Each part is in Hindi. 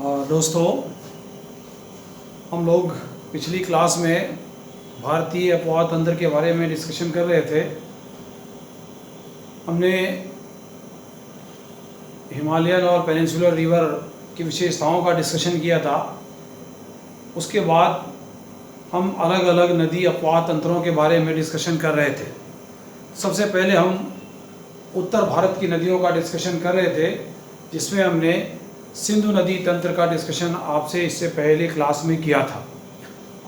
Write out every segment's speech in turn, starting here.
दोस्तों, हम लोग पिछली क्लास में भारतीय अपवाह तंत्र के बारे में डिस्कशन कर रहे थे। हमने हिमालयन और पेनिनसुलर रिवर की विशेषताओं का डिस्कशन किया था। उसके बाद हम अलग अलग नदी अपवाह तंत्रों के बारे में डिस्कशन कर रहे थे। सबसे पहले हम उत्तर भारत की नदियों का डिस्कशन कर रहे थे, जिसमें हमने सिंधु नदी तंत्र का डिस्कशन आपसे इससे पहले क्लास में किया था।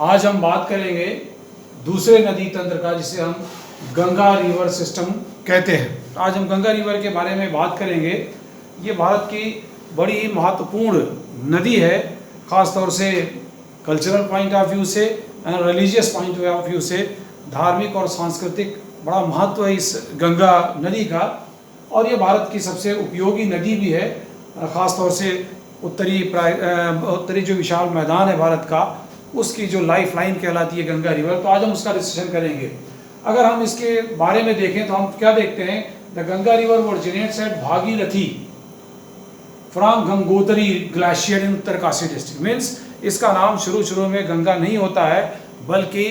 आज हम बात करेंगे दूसरे नदी तंत्र का, जिसे हम गंगा रिवर सिस्टम कहते हैं। आज हम गंगा रिवर के बारे में बात करेंगे। ये भारत की बड़ी ही महत्वपूर्ण नदी है, ख़ास तौर से कल्चरल पॉइंट ऑफ व्यू से, रिलीजियस पॉइंट ऑफ व्यू से, धार्मिक और सांस्कृतिक बड़ा महत्व है इस गंगा नदी का। और ये भारत की सबसे उपयोगी नदी भी है, ख़ास तौर से उत्तरी जो विशाल मैदान है भारत का, उसकी जो लाइफ लाइन कहलाती है गंगा रिवर। तो आज हम उसका डिस्कशन करेंगे। अगर हम इसके बारे में देखें तो हम क्या देखते हैं, the Ganga river originates at Bhagirathi from Gangotri glacier in Uttarkashi district. Means इसका नाम शुरू में गंगा नहीं होता है, बल्कि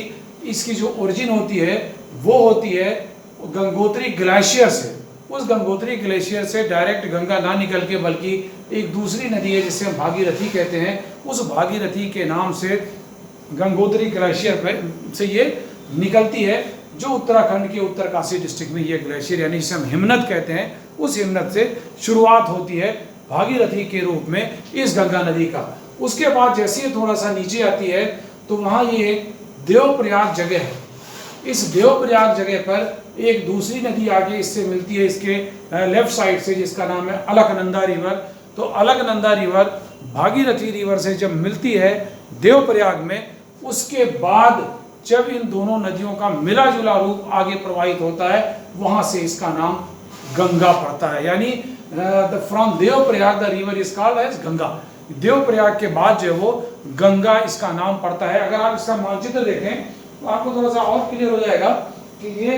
इसकी जो ओरिजिन होती है वो होती है गंगोत्री ग्लेशियर से। उस गंगोत्री ग्लेशियर से डायरेक्ट गंगा ना निकल के, बल्कि एक दूसरी नदी है जिसे हम भागीरथी कहते हैं, उस भागीरथी के नाम से गंगोत्री ग्लेशियर से ये निकलती है, जो उत्तराखंड के उत्तरकाशी डिस्ट्रिक्ट में ये ग्लेशियर, यानी जिसे हम हिमनद कहते हैं, उस हिमनद से शुरुआत होती है भागीरथी के रूप में इस गंगा नदी का। उसके बाद जैसे ही थोड़ा सा नीचे आती है तो वहाँ ये देवप्रयाग जगह है। इस देवप्रयाग जगह पर एक दूसरी नदी आगे इससे मिलती है, इसके लेफ्ट साइड से, जिसका नाम है अलकनंदा रिवर। तो अलकनंदा रिवर भागीरथी रिवर से जब मिलती है देवप्रयाग में, उसके बाद जब इन दोनों नदियों का मिला जुला रूप आगे प्रवाहित होता है, वहां से इसका नाम गंगा पड़ता है। यानी from Devprayag the river is called as Ganga. Devprayag के बाद जो है वो गंगा इसका नाम पड़ता है। अगर आप इसका मानचित्र देखें तो आपको थोड़ा सा और क्लियर हो जाएगा कि ये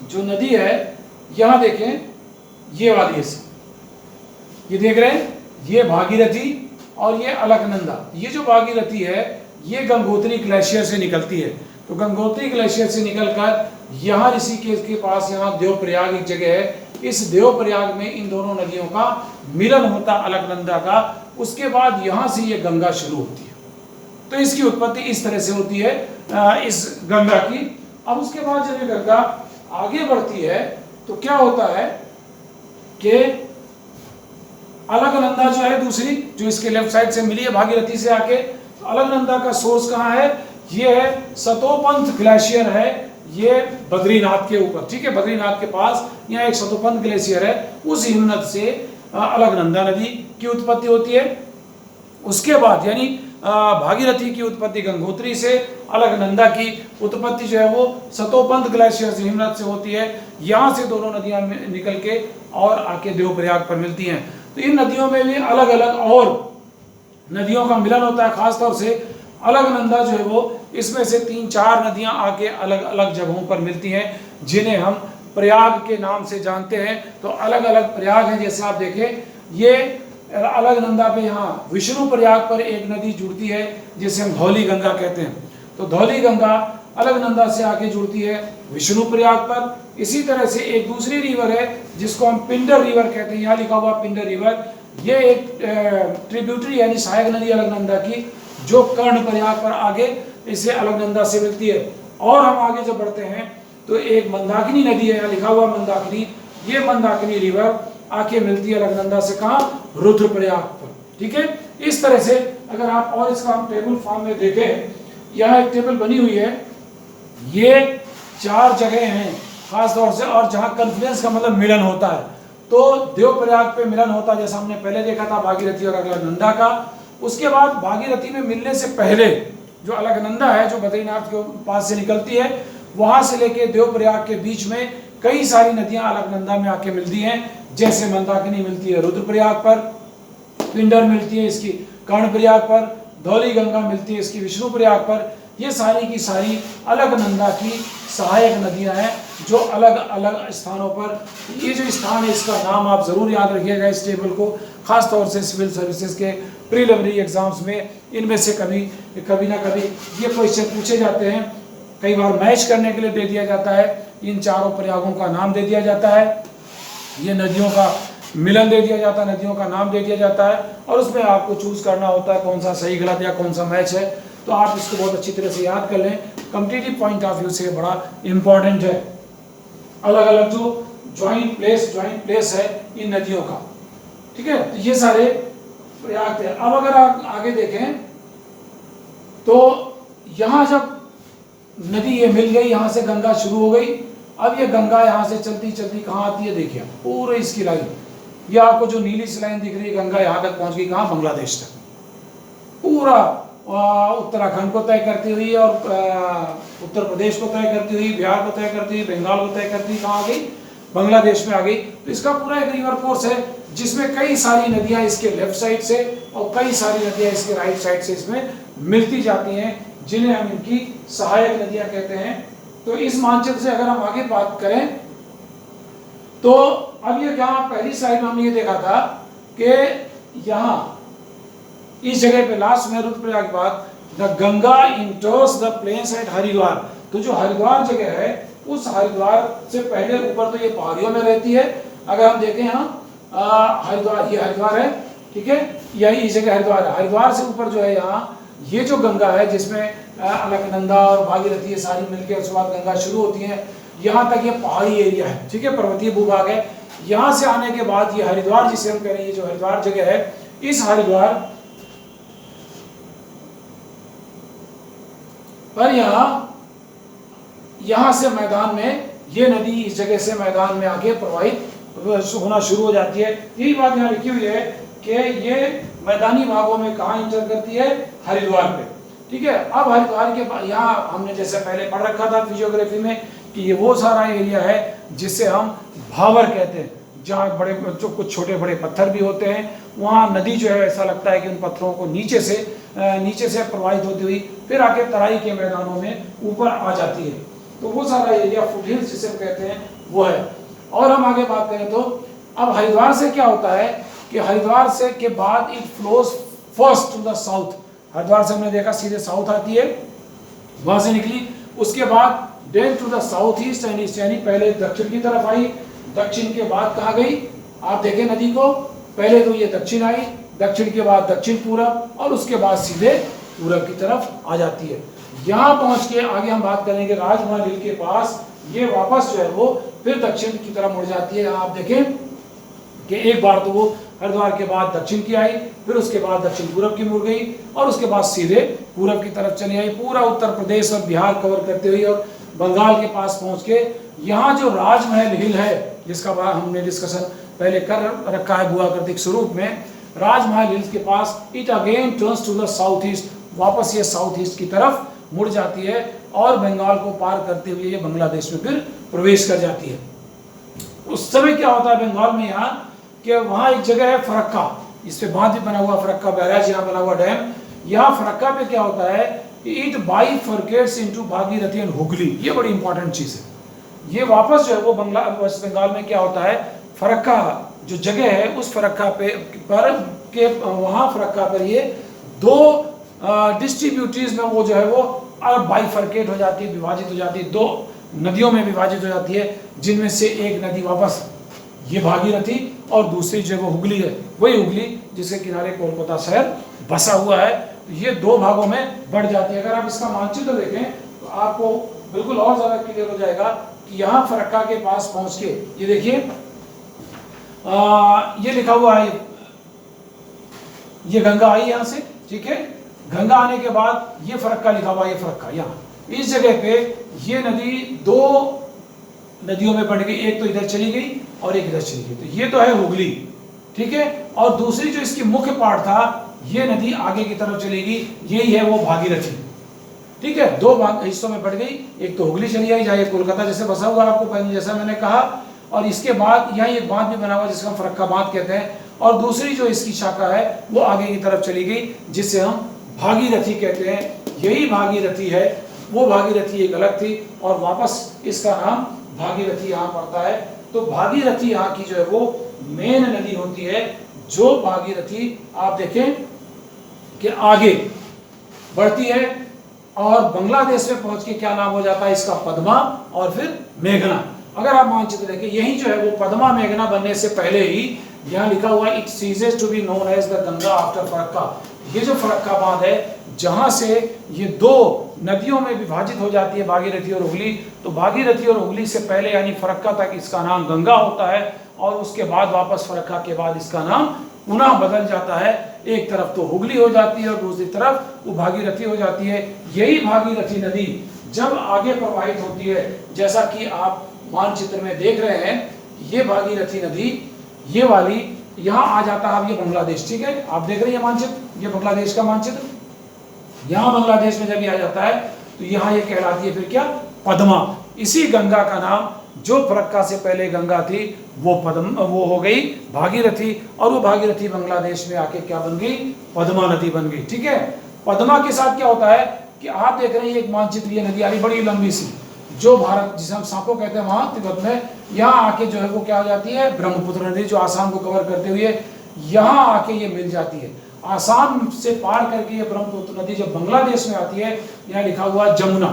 जो नदी है, यहां देखें, ये वाली ये देख रहे हैं, ये भागीरथी और ये अलकनंदा। ये जो भागीरथी है ये गंगोत्री ग्लेशियर से निकलती है। तो गंगोत्री ग्लेशियर से निकलकर यहाँ ऋषिकेश के पास यहाँ देवप्रयाग एक जगह है, इस देवप्रयाग में इन दोनों नदियों का मिलन होता अलकनंदा का। उसके बाद यहाँ से ये गंगा शुरू होती है। तो इसकी उत्पत्ति इस तरह से होती है इस गंगा की। अब उसके बाद जब ये गंगा आगे बढ़ती है तो क्या होता है कि अलकनंदा जो है दूसरी, जो इसके लेफ्ट साइड से मिली है भागीरथी से आके, तो अलकनंदा का सोर्स कहाँ है, ये है सतोपंथ ग्लेशियर है, ये बद्रीनाथ के ऊपर, ठीक है, बद्रीनाथ के पास यहाँ एक सतोपंथ ग्लेशियर है। उस हिमनद से अलकनंदा नदी की उत्पत्ति होती है। उसके बाद यानी भागीरथी की उत्पत्ति गंगोत्री से, अलकनंदा की उत्पत्ति जो है वो सतोपंथ ग्लेशियर से, हिमनद से होती है। यहाँ से दोनों नदियाँ निकल के और आके देवप्रयाग पर मिलती हैं। तो इन नदियों में भी अलग अलग और नदियों का मिलन होता है। खासतौर से अलकनंदा जो है वो, इसमें से 3-4 नदियाँ आके अलग अलग जगहों पर मिलती हैं, जिन्हें हम प्रयाग के नाम से जानते हैं। तो अलग अलग प्रयाग हैं, जैसे आप देखें, ये अलकनंदा पे यहाँ विष्णु प्रयाग पर एक नदी जुड़ती है जिसे हम धौली गंगा कहते हैं। तो धौली गंगा अलकनंदा से आके जुड़ती है विष्णु प्रयाग पर। इसी तरह से एक दूसरी रिवर है जिसको हम पिंडर रिवर कहते हैं, यहाँ लिखा हुआ पिंडर रिवर। ये एक ट्रिब्यूटरी यानी सहायक नदी अलकनंदा की, जो कर्ण प्रयाग पर आगे इसे अलकनंदा से मिलती है। और हम आगे जब बढ़ते हैं तो एक मंदाकिनी नदी है, यहाँ लिखा हुआ मंदाकिनी। ये मंदाकिनी रिवर आके मिलती है अलकनंदा से, कहाँ, रुद्रप्रयाग पर, ठीक है। इस तरह से अगर आप और इसका हम टेबल फॉर्म में देखें, यहाँ एक टेबल बनी हुई है, ये 4 जगह हैं खास तौर से, और जहाँ कन्फ्लुएंस का मतलब मिलन होता है। तो देवप्रयाग पे मिलन होता है, जैसा हमने पहले देखा था भागीरथी और अलकनंदा का। उसके बाद भागीरथी में मिलने से पहले जो अलकनंदा है, जो बद्रीनाथ के पास से निकलती है, वहां से लेके देवप्रयाग के बीच में कई सारी नदियां अलकनंदा में आके मिलती हैं। जैसे मंदाकिनी मिलती है रुद्रप्रयाग पर, पिंडर मिलती है इसकी कर्णप्रयाग पर, धौली गंगा मिलती है इसकी विष्णु प्रयाग पर। ये सारी की सारी अलकनंदा की सहायक नदियां हैं, जो अलग अलग स्थानों पर, ये जो स्थान है इसका नाम आप ज़रूर याद रखिएगा इस टेबल को, खास तौर से सिविल सर्विसेज के प्रीलिमिनरी एग्जाम्स में इनमें से कभी ना कभी ये क्वेश्चन पूछे जाते हैं। कई बार मैच करने के लिए दे दिया जाता है, इन चारों प्रयागों का नाम दे दिया जाता है, ये नदियों का मिलन दे दिया जाता है, नदियों का नाम दे दिया जाता है, और उसमें आपको चूज करना होता है कौन सा सही गलत या कौन सा मैच है। तो आप इसको बहुत अच्छी तरह से याद कर लें, कॉम्पिटिटिव पॉइंट ऑफ व्यू से बड़ा इंपॉर्टेंट है। अलग अलग जो ज्वाइंट प्लेस है इन नदियों का, ठीक है। तो ये सारे प्रयाग थे। अब अगर आप आगे देखें तो यहाँ जब नदी ये मिल गई, यहाँ से गंगा शुरू हो गई, अब ये गंगा यहाँ से चलती चलती कहाँ आती है, देखिए पूरे इसकी लाइन, ये आपको जो नीली सी लाइन दिख रही है, गंगा यहाँ तक पहुँच गई, कहाँ, बांग्लादेश तक, पूरा उत्तराखंड को तय करती हुई और उत्तर प्रदेश को तय करती हुई, बिहार को तय करती हुई, बंगाल को तय करती हुई कहाँ आ गई, बांग्लादेश में आ गई। तो इसका पूरा एक रिवर कोर्स है जिसमें कई सारी नदियाँ इसके लेफ्ट साइड से और कई सारी नदियाँ इसके राइट साइड से इसमें मिलती जाती हैं, जिन्हें हम इनकी सहायक नदियाँ कहते हैं। तो इस मानचित्र से अगर हम आगे बात करें तो अब ये क्या, पहली स्लाइड में हमने ये देखा था कि यहाँ इस जगह पे लास्ट में रुद्रप्रयाग के बाद the Ganga enters the plains at Haridwar. तो जो हरिद्वार जगह है, उस हरिद्वार से पहले ऊपर तो ये पहाड़ियों में रहती है। अगर हम देखें यहाँ हरिद्वार, ये हरिद्वार है, ठीक है, यही इस जगह हरिद्वार है। हरिद्वार से ऊपर जो है यहाँ ये जो गंगा है, जिसमें अलकनंदा और भागीरथी ये सारी मिलकर उसके बाद गंगा शुरू होती है, यहाँ तक ये पहाड़ी एरिया है, ठीक है, पर्वतीय भूभाग है। यहाँ से आने के बाद ये हरिद्वार जिसे हम कह रहे हैं, ये जो हरिद्वार जगह है, इस हरिद्वार पर यहाँ से मैदान में ये नदी इस जगह से मैदान में आके प्रवाहित होना शुरू हो जाती है। यही बात यहाँ लिखी हुई है कि ये मैदानी भागों में कहाँ इंटर करती है, हरिद्वार पे, ठीक है। अब हरिद्वार के यहाँ हमने जैसे पहले पढ़ रखा था फिजियोग्राफी में कि ये वो सारा एरिया है जिससे हम भावर कहते हैं, जहाँ बड़े जो कुछ छोटे बड़े पत्थर भी होते हैं, वहाँ नदी जो है ऐसा लगता है कि उन पत्थरों को नीचे से प्रवाहित होती हुई फिर आके तराई के मैदानों में ऊपर आ जाती है। तो वो सारा एरिया फुटहिल्स जिसे कहते हैं वो है। और हम आगे बात करें तो अब हरिद्वार से क्या होता है कि हरिद्वार से के बाद it flows first to the south. Haridwar से हमने देखा सीधे साउथ आती है, वहां से निकली, उसके बाद then to the south east and east, यानी पहले दक्षिण की तरफ आई, दक्षिण के बाद कहाँ गई, आप देखें नदी को, पहले तो ये दक्षिण आई, दक्षिण के बाद दक्षिण पूरब, और उसके बाद सीधे पूरब की तरफ आ जाती है। यहाँ पहुंच के आगे हम बात करेंगे राजमहल हिल के पास, ये वापस जो है वो फिर दक्षिण की तरफ मुड़ जाती है। यहाँ आप देखें कि एक बार तो वो हरिद्वार के बाद दक्षिण की आई, फिर उसके बाद दक्षिण पूरब की मुड़ गई, और उसके बाद सीधे पूरब की तरफ चली आई, पूरा उत्तर प्रदेश और बिहार कवर करते हुए और बंगाल के पास पहुंच के यहाँ जो राजमहल हिल है, जिसका हमने डिस्कशन पहले कर रखा है भूआकृतिक स्वरूप में, राजमहल हिल्स के पास it again turns to the south east, वापस ये साउथ ईस्ट की तरफ मुड़ जाती है और बंगाल को पार करते हुए ये बांग्लादेश में फिर प्रवेश कर जाती है। उस समय क्या होता है बंगाल में यहाँ कि वहाँ एक जगह है फरक्का, इस पे बांध भी बना हुआ, फरक्का बैराज यहाँ बना हुआ डैम। यहाँ फरक्का पे क्या होता है कि it bifurcates into Bhagirathi and Hooghly, ये बड़ी इंपॉर्टेंट चीज़ है। ये वापस जो है वो वेस्ट बंगाल में क्या होता है, फरक्का जो जगह है उस फरक्का पे वहाँ फरक्का पर ये दो डिस्ट्रीब्यूटरीज में वो जो है वो बाइफरकेट हो जाती है, विभाजित हो जाती है, दो नदियों में विभाजित हो जाती है, जिनमें से एक नदी वापस ये भागीरथी और दूसरी जो वो हुगली है, वही हुगली जिसके किनारे कोलकाता शहर बसा हुआ है। तो ये दो भागों में बढ़ जाती है। अगर आप इसका मानचित्र देखें तो आपको बिल्कुल और ज़्यादा क्लियर हो जाएगा कि यहाँ फरक्का के पास पहुँच के ये देखिए ये लिखा हुआ है, ये गंगा आई यहाँ से, ठीक है, गंगा आने के बाद ये फरक्का लिखा हुआ, ये फरक्का यहाँ इस जगह पे ये नदी दो नदियों में बढ़ गई, एक तो इधर चली गई और एक इधर चली गई। तो ये तो है हुगली, ठीक है, और दूसरी जो इसकी मुख्य पार्ट था ये नदी आगे की तरफ चली गई, यही है वो भागीरथी, ठीक है। दो हिस्सों में बढ़ गई, एक तो हुगली चली आई जहाँ कोलकाता जैसे बसा हुआ आपको पहले जैसा मैंने कहा, और इसके बाद यहाँ एक बांध भी बना हुआ जिसको हम फरक्का बांध कहते हैं, और दूसरी जो इसकी शाखा है वो आगे की तरफ चली गई जिससे हम भागीरथी कहते हैं। यही भागीरथी है, वो भागीरथी एक अलग थी और वापस इसका नाम भागीरथी यहाँ पड़ता है। तो भागीरथी यहाँ की जो है वो मेन नदी होती है। जो भागीरथी आप देखें कि आगे बढ़ती है और बांग्लादेश में पहुंच के क्या नाम हो जाता है इसका, पद्मा और फिर मेघना। अगर आप मानचित्र देखें, यही जो है वो पद्मा मेघना बनने से पहले ही यहाँ लिखा हुआ it ceases to be known as the Ganga after Farakka. ये जो फरक्का बांध है जहाँ से ये दो नदियों में विभाजित हो जाती है भागीरथी और हुगली, तो भागीरथी और हुगली से पहले यानी फरक्का तक इसका नाम गंगा होता है और उसके बाद वापस फरक्का के बाद इसका नाम पुनः बदल जाता है। एक तरफ तो हुगली हो जाती है और दूसरी तरफ वो भागीरथी हो जाती है। यही भागीरथी नदी जब आगे प्रवाहित होती है, जैसा कि आप मानचित्र में देख रहे हैं, ये भागीरथी नदी ये वाली यहाँ आ जाता है। अब ये बांग्लादेश, ठीक है, आप देख रहे हैं मानचित्र, ये बांग्लादेश का मानचित्र। यहाँ बांग्लादेश में जब ये आ जाता है तो यहाँ ये कहलाती है फिर क्या, पद्मा। इसी गंगा का नाम जो फरक्का से पहले गंगा थी वो वो हो गई भागीरथी, और वो भागीरथी बांग्लादेश में आके क्या बन गई, पद्मा नदी बन गई। ठीक है, पद्मा के साथ क्या होता है कि आप देख रहे हैं एक मानचित्र, ये नदी आ रही बड़ी लंबी सी, जो भारत जिसे हम सांपो कहते हैं वहां तिब्बत में, यहाँ आके जो है वो क्या हो जाती है, ब्रह्मपुत्र नदी जो आसाम को कवर करते हुए यहाँ आके ये मिल जाती है। आसाम से पार करके ये ब्रह्मपुत्र नदी जब बांग्लादेश में आती है, यहाँ लिखा हुआ जमुना,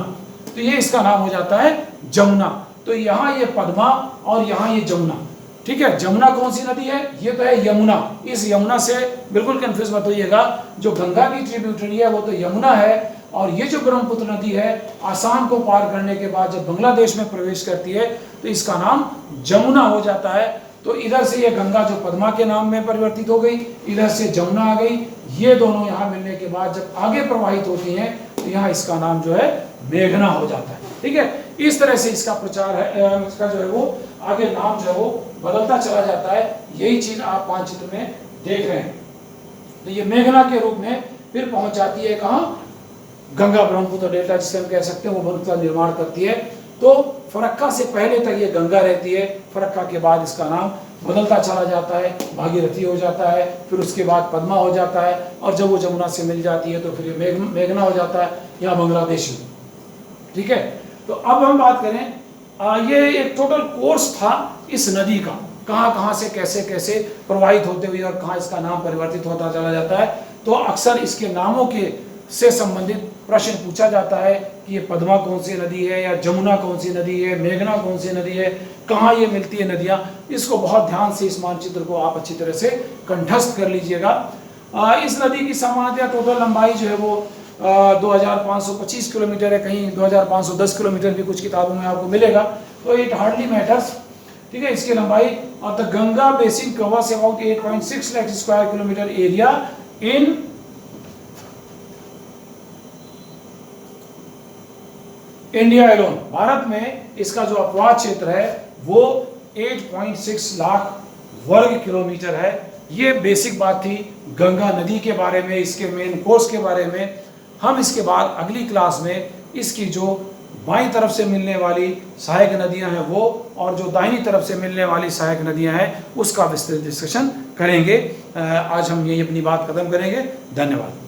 तो ये इसका नाम हो जाता है जमुना। तो यहाँ ये पद्मा और यहाँ ये जमुना। ठीक है, जमुना कौन सी नदी है, ये तो है यमुना। इस यमुना से बिल्कुल कंफ्यूज मत होइएगा, जो गंगा की ट्रिब्यूटरी है वो तो यमुना है, और ये जो ब्रह्मपुत्र नदी है आसाम को पार करने के बाद जब बांग्लादेश में प्रवेश करती है तो इसका नाम जमुना हो जाता है। तो इधर से ये गंगा जो पद्मा के नाम में परिवर्तित हो गई, इधर से जमुना आ गई, ये दोनों यहाँ मिलने के बाद जब आगे प्रवाहित होती हैं तो यहाँ इसका नाम जो है मेघना हो जाता है। ठीक है, इस तरह से इसका प्रचार है, इसका जो है वो आगे नाम जो है वो बदलता चला जाता है। यही चीज आप मानचित्र में देख रहे हैं। तो ये मेघना के रूप में फिर पहुंच जाती है कहाँ, गंगा ब्रह्मपुत्र डेल्टा जिसे हम कह सकते हैं, वो वन का निर्माण करती है। तो फरक्का से पहले तक ये गंगा रहती है, फरक्का के बाद इसका नाम बदलता चला जाता है, भागीरथी हो जाता है, फिर उसके बाद पद्मा हो जाता है, और जब वो जमुना से मिल जाती है तो फिर ये मेघना हो जाता है, यहाँ बांग्लादेश में। ठीक है, तो अब हम बात करें, ये एक टोटल कोर्स था इस नदी का, कहाँ कहाँ से कैसे कैसे प्रवाहित होते हुए और कहाँ इसका नाम परिवर्तित होता चला जाता है। तो अक्सर इसके नामों के से संबंधित प्रश्न पूछा जाता है कि ये पद्मा कौन सी नदी है, या जमुना कौन सी नदी है, मेघना कौन सी नदी है, कहाँ ये मिलती है नदियाँ। इसको बहुत ध्यान से इस मानचित्र को आप अच्छी तरह से कंठस्थ कर लीजिएगा। इस नदी की सामान्य टोटल लंबाई जो है वो 2525 किलोमीटर है, कहीं 2510 किलोमीटर भी कुछ किताबों में आपको मिलेगा, तो इट हार्डली मैटर्स। ठीक है, इसकी लंबाई, और the Ganga basin covers about 8.6 lakh square kilometre area in India alone. Bharat में इसका जो अपवाद क्षेत्र है वो 8.6 लाख वर्ग किलोमीटर है। ये बेसिक बात थी गंगा नदी के बारे में, इसके मेन कोर्स के बारे में। हम इसके बाद अगली क्लास में इसकी जो बाईं तरफ से मिलने वाली सहायक नदियां हैं वो, और जो दाहिनी तरफ से मिलने वाली सहायक नदियां हैं उसका विस्तृत डिस्कशन करेंगे। आज हम यही अपनी बात खत्म करेंगे। धन्यवाद।